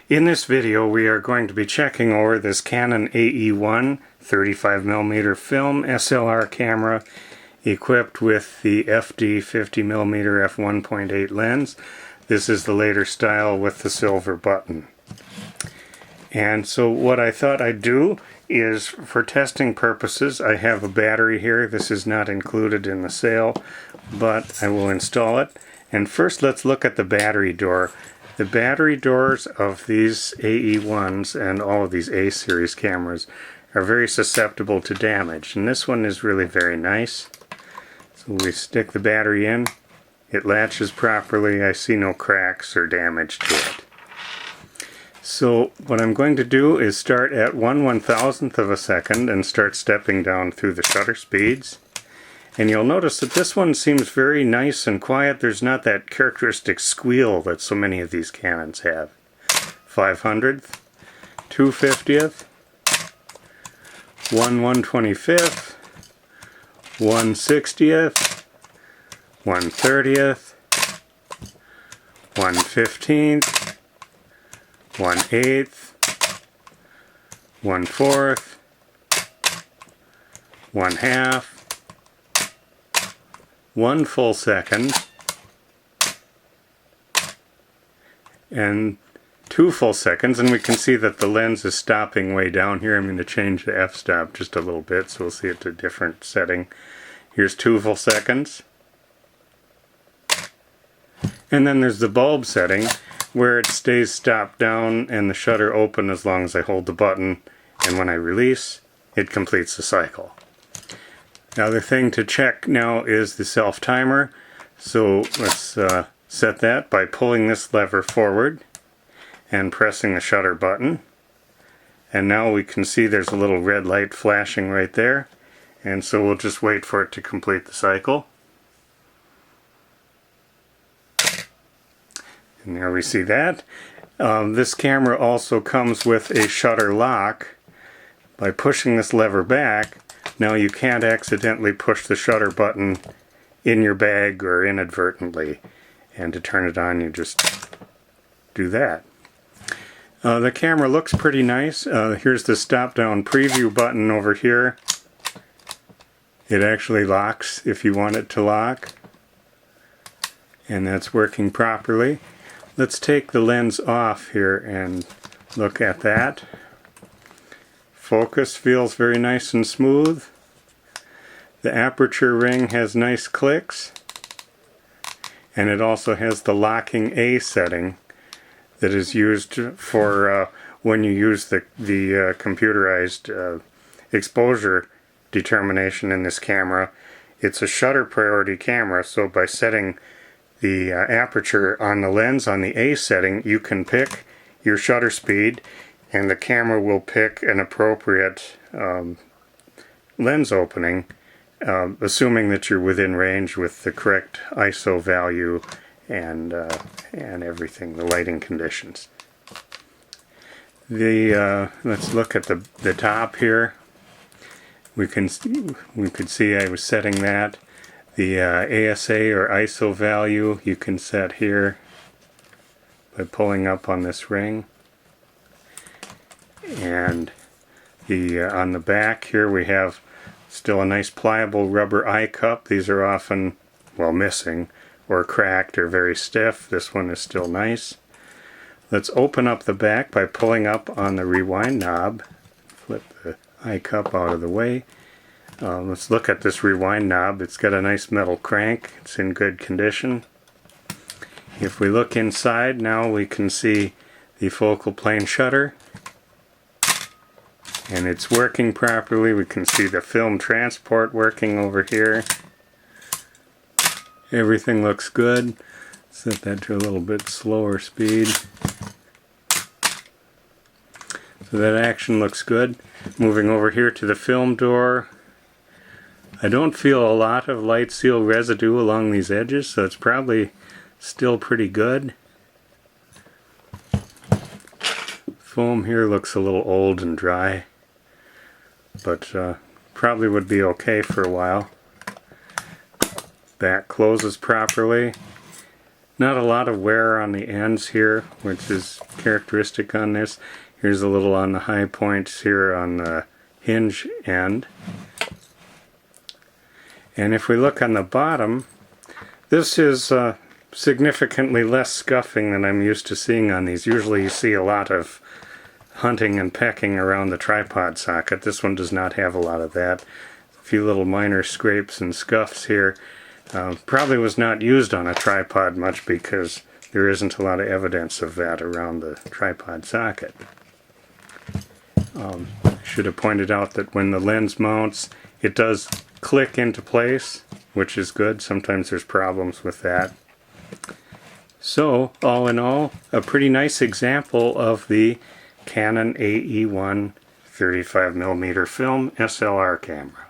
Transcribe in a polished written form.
In this video we are going to be checking over this Canon AE1 35mm film SLR camera equipped with the FD 50mm f1.8 lens. This is the later style with the silver button. And so what I thought I'd do is, for testing purposes, I have a battery here. This is not included in the sale, but I will install it. And first let's look at the battery door. The battery doors of these AE1s and all of these A series cameras are very susceptible to damage, and this one is really very nice. So we stick the battery in, it latches properly, I see no cracks or damage to it. So what I'm going to do is start at 1/1000th of a second and start stepping down through the shutter speeds. And you'll notice that this one seems very nice and quiet. There's not that characteristic squeal that so many of these Canons have. 500th, 250th, 1/125th, 1/60th, 1/30th, 1/15th, 1/8th, 1/4th, 1/2, 1 full second, and 2 full seconds, and we can see that the lens is stopping way down here. I'm going to change the f-stop just a little bit so we'll see it to a different setting. Here's 2 full seconds. And then there's the bulb setting where it stays stopped down and the shutter open as long as I hold the button, and when I release it completes the cycle. Now the thing to check now is the self-timer, so let's set that by pulling this lever forward and pressing the shutter button. And now we can see there's a little red light flashing right there, and so we'll just wait for it to complete the cycle. And there we see that. This camera also comes with a shutter lock. By pushing this lever back, now you can't accidentally push the shutter button in your bag or inadvertently, and to turn it on you just do that. The camera looks pretty nice. Here's the stop down preview button over here. It actually locks if you want it to lock, and that's working properly. Let's take the lens off here and look at that. Focus feels very nice and smooth. The aperture ring has nice clicks, and it also has the locking A setting that is used for when you use the computerized exposure determination in this camera. It's a shutter priority camera, so by setting the aperture on the lens on the A setting, you can pick your shutter speed, and the camera will pick an appropriate lens opening, assuming that you're within range with the correct ISO value and everything, the lighting conditions. Let's look at the top here. We could see I was setting that. The ASA or ISO value you can set here by pulling up on this ring. And on the back here we have still a nice pliable rubber eye cup. These are often, well, missing or cracked or very stiff. This one is still nice. Let's open up the back by pulling up on the rewind knob. Flip the eye cup out of the way. Let's look at this rewind knob. It's got a nice metal crank. It's in good condition. If we look inside now, we can see the focal plane shutter, and it's working properly. We can see the film transport working over here. Everything looks good. Set that to a little bit slower speed. So that action looks good. Moving over here to the film door. I don't feel a lot of light seal residue along these edges, so it's probably still pretty good. Foam here looks a little old and dry, but probably would be okay for a while. That closes properly. Not a lot of wear on the ends here, which is characteristic on this. Here's a little on the high points here on the hinge end. And if we look on the bottom, this is significantly less scuffing than I'm used to seeing on these. Usually you see a lot of hunting and pecking around the tripod socket. This one does not have a lot of that. A few little minor scrapes and scuffs here. Probably was not used on a tripod much because there isn't a lot of evidence of that around the tripod socket. I should have pointed out that when the lens mounts, it does click into place, which is good. Sometimes there's problems with that. So, all in all, a pretty nice example of the Canon AE1 35mm film SLR camera.